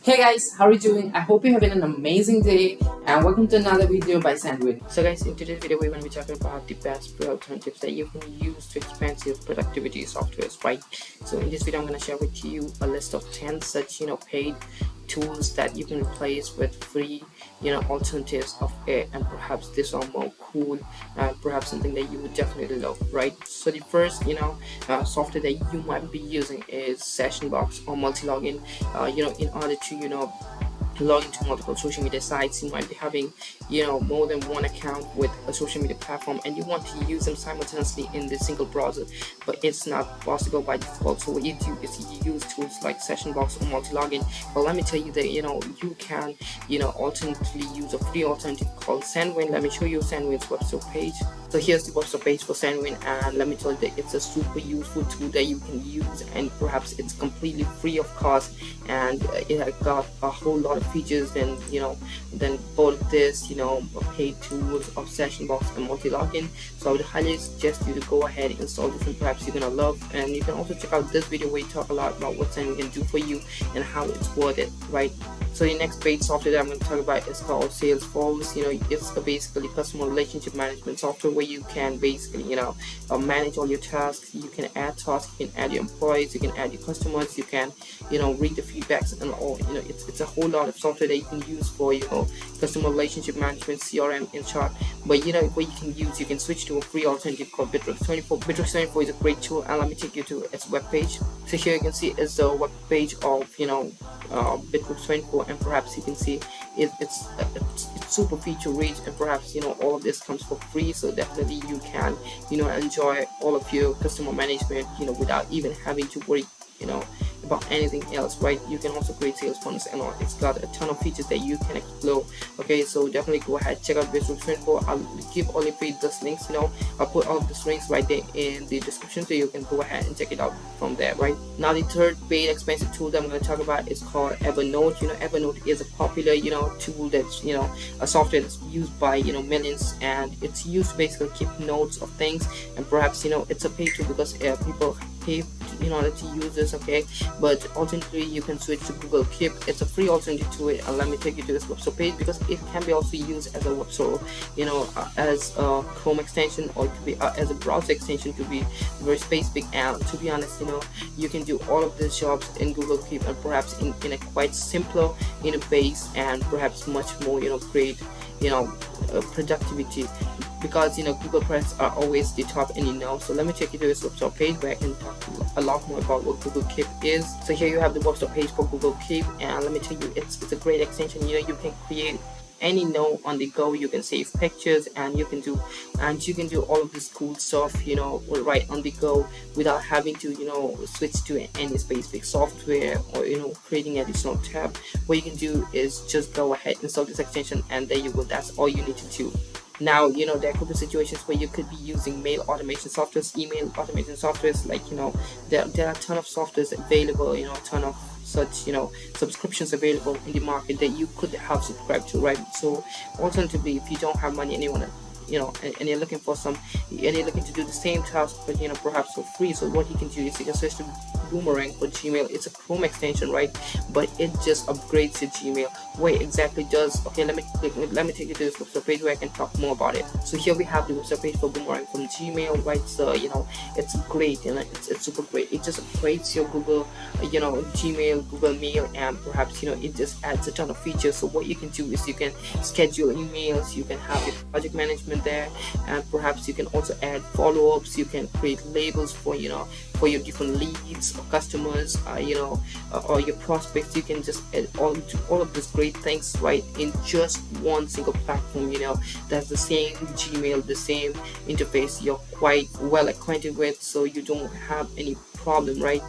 Hey guys, how are you doing? I hope you're having an amazing day and welcome to another video by Sandwich. So guys, in today's video we're going to be talking about the best free alternatives that you can use to expand your productivity softwares, right? So in this video I'm going to share with you a list of 10 such paid tools that you can replace with free alternatives of it, and perhaps this are more cool and perhaps something that you would definitely love, right? So the first software that you might be using is Sessionbox or multi-login. In order to log into multiple social media sites, you might be having more than one account with a social media platform and you want to use them simultaneously in the single browser, but it's not possible by default. So what you do is you use tools like Sessionbox or multi-login. But let me tell you that you can alternatively use a free alternative called Sandwin. Let me show you Sandwin's website page. So here's the website page for Sandwin, and let me tell you that it's a super useful tool that you can use, and perhaps it's completely free of cost, and it has got a whole lot of features than both this paid tools of Sessionbox and multi-login. So I would highly suggest you to go ahead and install this, and perhaps you're gonna love. And you can also check out this video where we talk a lot about what Sandwin can do for you and how it's worth it, right? So the next paid software that I'm going to talk about is called Payrolls. It's basically customer relationship management software where you can basically manage all your tasks. You can add tasks, you can add your employees, you can add your customers, you can read the feedbacks and all. It's a whole lot of software that you can use for customer relationship management, CRM in short. But what you can switch to a free alternative called Bitrix 24. Bitrix 24 is a great tool, and let me take you to its web page. So here you can see is the web page of Bitrix 24, and perhaps you can see it's super feature rich, and perhaps all of this comes for free. So definitely you can enjoy all of your customer management without even having to worry about anything else, right? You can also create sales funnels and all. It's got a ton of features that you can explore. Okay, so definitely go ahead, check out Bitrix 24. I'll give all of those links. I'll put all of those links right there in the description, so you can go ahead and check it out from there, right? Now the third paid expensive tool that I'm going to talk about is called Evernote. Evernote is a popular tool that's a software that's used by millions, and it's used to basically keep notes of things. And perhaps it's a paid tool because people pay in order to use this, okay? But alternatively you can switch to Google Keep. It's a free alternative to it, and let me take you to this website page because it can be also used as a website, as a Chrome extension, or it could be as a browser extension to be very specific. And to be honest, you can do all of these jobs in Google Keep, and perhaps in a quite simpler interface, and perhaps much more great productivity, because Google Press are always the top, and so let me take you to this website page where I can talk a lot more about what Google Keep is. So here you have the website page for Google Keep, and let me tell you, it's a great extension. You can create any note on the go, you can save pictures, and you can do all of this cool stuff right on the go without having to switch to any specific software or creating additional tab. What you can do is just go ahead, install this extension, and there you go. That's all you need to do. Now there could be situations where you could be using mail automation softwares, email automation softwares, like there are a ton of softwares available, a ton of such subscriptions available in the market that you could have subscribed to, right? So alternatively, if you don't have money and you want to and you're looking for and you're looking to do the same task, but perhaps for free, so what you can do is you can switch to Boomerang for Gmail. It's a Chrome extension, right? But it just upgrades your Gmail. What it exactly does, okay, let me take you to this website page where I can talk more about it. So here we have the website page for Boomerang from Gmail, right? So it's great, and it's super great. It just upgrades your Google Gmail, Google Mail, and perhaps it just adds a ton of features. So what you can do is you can schedule emails, you can have your project management there, and perhaps you can also add follow-ups. You can create labels for for your different leads or customers, or your prospects. You can just add all of these great things right in just one single platform. That's the same Gmail, the same interface you're quite well acquainted with, so you don't have any problem, right?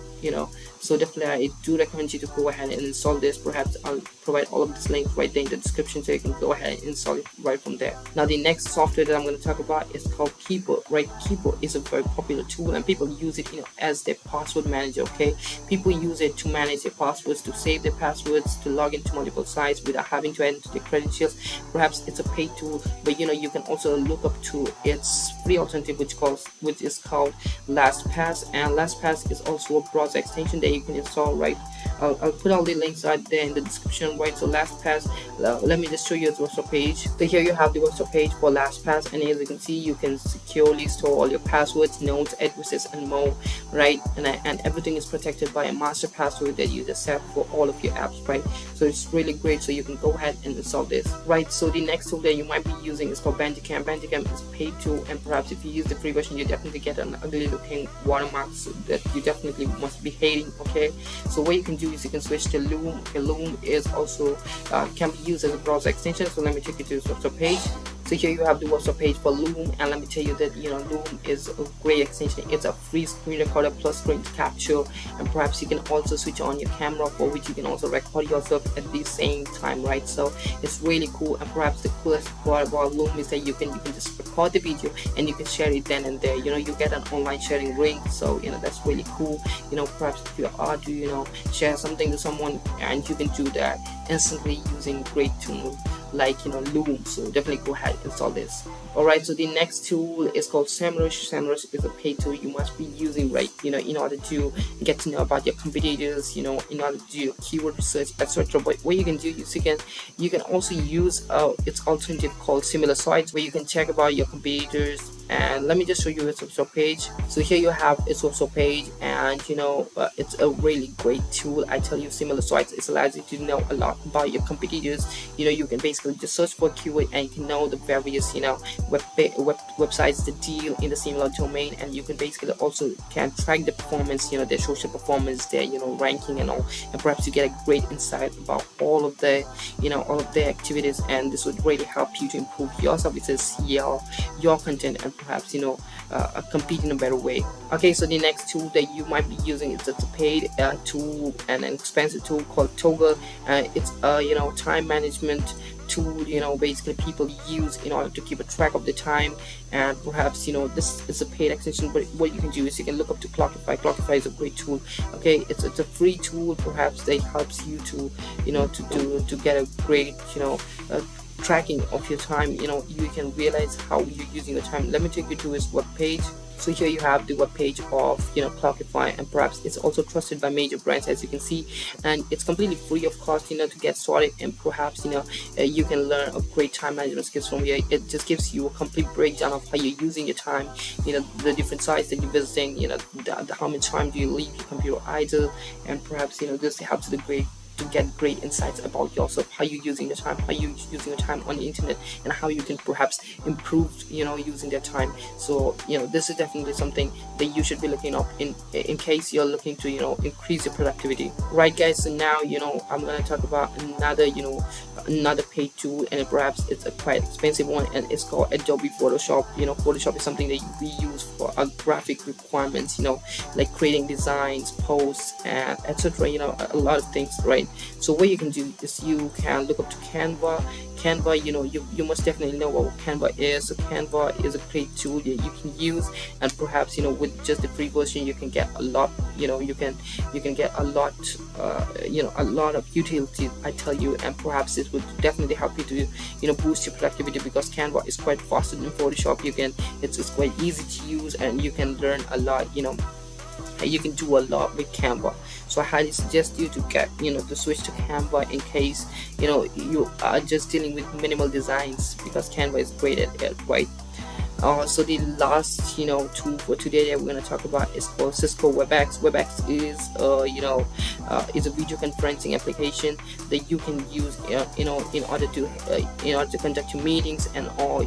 So definitely I do recommend you to go ahead and install this. Perhaps I'll provide all of these links right there in the description, so you can go ahead and install it right from there. Now the next software that I'm going to talk about is called Keeper, right? Keeper is a very popular tool, and people use it as their password manager, okay? People use it to manage their passwords, to save their passwords, to log into multiple sites without having to enter their credentials. Perhaps it's a paid tool, but you can also look up to its free alternative, which is called LastPass, and LastPass is also a browser extension that you can install, right? I'll put all the links out there in the description, right? So LastPass, let me just show you the website page. So here you have the website page for LastPass, and as you can see, you can securely store all your passwords, nodes, addresses, and more, right? And everything is protected by a master password that you just set for all of your apps, right? So it's really great. So you can go ahead and install this, right? So the next tool that you might be using is called Bandicam. Bandicam is a paid tool, and perhaps if you use the free version, you definitely get an ugly looking watermark that you definitely must be hating. Okay, so what you can do is you can switch to Loom. Loom is also can be used as a browser extension. So let me take you to this website page. So here you have the website page for Loom, and let me tell you that Loom is a great extension. It's a free screen recorder plus screen capture, and perhaps you can also switch on your camera, for which you can also record yourself at the same time, right? So it's really cool. And perhaps the coolest part about Loom is that you can just record the video and you can share it then and there. You get an online sharing link, so that's really cool. Perhaps if you are to share something to someone, and you can do that instantly using great tools like Loom. So definitely go ahead and install this. Alright, so the next tool is called SEMrush. SEMrush is a paid tool you must be using, right? In order to get to know about your competitors, in order to do your keyword research, etc. But what you can do is you can also use its alternative called similar sites, where you can check about your competitors. And let me just show you its website page. So here you have its website page, and it's a really great tool. I tell you, similar sites, it allows you to know a lot about your competitors. You can basically just search for a keyword, and you can know the various websites that deal in the similar domain, and you can basically also can track the performance, their social performance, their ranking and all, and perhaps you get a great insight about all of their activities, and this would really help you to improve your services, your content, and perhaps compete in a better way. Okay, so the next tool that you might be using is a paid tool and an expensive tool called Toggle. It's a time management tool basically people use in order to keep a track of the time, and perhaps this is a paid extension. But what you can do is you can look up to Clockify. Clockify is a great tool. Okay, it's a free tool perhaps that helps you to to get a great tracking of your time. You can realize how you're using your time. Let me take you to his web page. So here you have the web page of Clockify, and perhaps it's also trusted by major brands, as you can see, and it's completely free of cost to get started, and perhaps you can learn a great time management skills from here. It just gives you a complete breakdown of how you're using your time, the different sites that you're visiting, how much time do you leave your computer idle, and perhaps this helps to get great insights about yourself, how you're using your time, how you're using your time on the internet, and how you can perhaps improve using their time. So this is definitely something that you should be looking up in case you're looking to increase your productivity. Right guys, so now I'm going to talk about another paid tool, and perhaps it's a quite expensive one, and it's called Adobe Photoshop. Photoshop is something that we use for our graphic requirements, like creating designs, posts, and etc. A lot of things, right? So what you can do is you can look up to Canva. You must definitely know what Canva is. So Canva is a great tool that you can use, and perhaps with just the free version you can get a lot. You can get a lot a lot of utility, I tell you, and perhaps it would definitely help you to boost your productivity, because Canva is quite faster than Photoshop. It's quite easy to use, and you can learn a lot. You can do a lot with Canva. So I highly suggest you to get to switch to Canva in case you are just dealing with minimal designs, because Canva is great at it, right? So the last tool for today that we're going to talk about is called Cisco WebEx. WebEx is is a video conferencing application that you can use in order to conduct your meetings and all.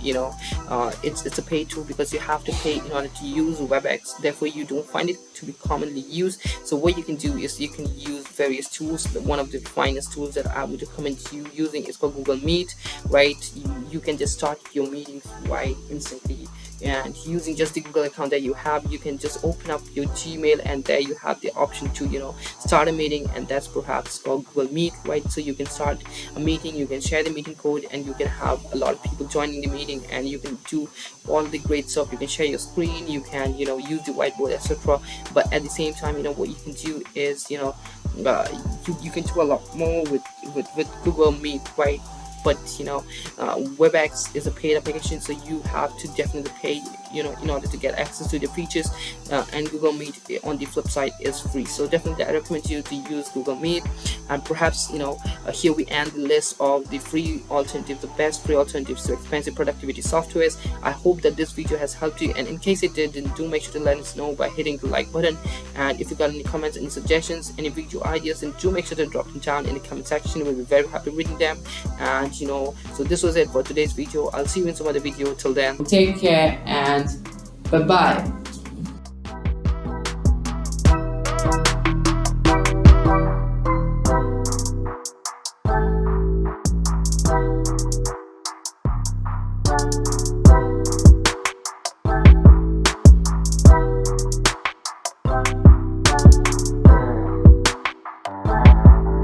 It's a paid tool because you have to pay in order to use WebEx. Therefore you don't find it to be commonly used. So what you can do is you can use various tools. One of the finest tools that I would recommend you using is called Google Meet, right? You can just start your meetings right instantly, and using just the Google account that you have, you can just open up your Gmail, and there you have the option to start a meeting, and that's perhaps called Google Meet, right? So you can start a meeting, you can share the meeting code, and you can have a lot of people joining the meeting, and you can do all the great stuff. You can share your screen, you can use the whiteboard, etc. But at the same time, what you can do is you can do a lot more with Google Meet, right? but WebEx is a paid application, so you have to definitely pay in order to get access to the features, and Google Meet on the flip side is free. So definitely I recommend you to use Google Meet. And perhaps here we end the list of the free alternatives, the best free alternatives to expensive productivity softwares. I hope that this video has helped you, and in case it did, then do make sure to let us know by hitting the like button. And if you got any comments, any suggestions, any video ideas, then do make sure to drop them down in the comment section. We'll be very happy reading them. And so this was it for today's video. I'll see you in some other video. Till then, Take care and bye bye.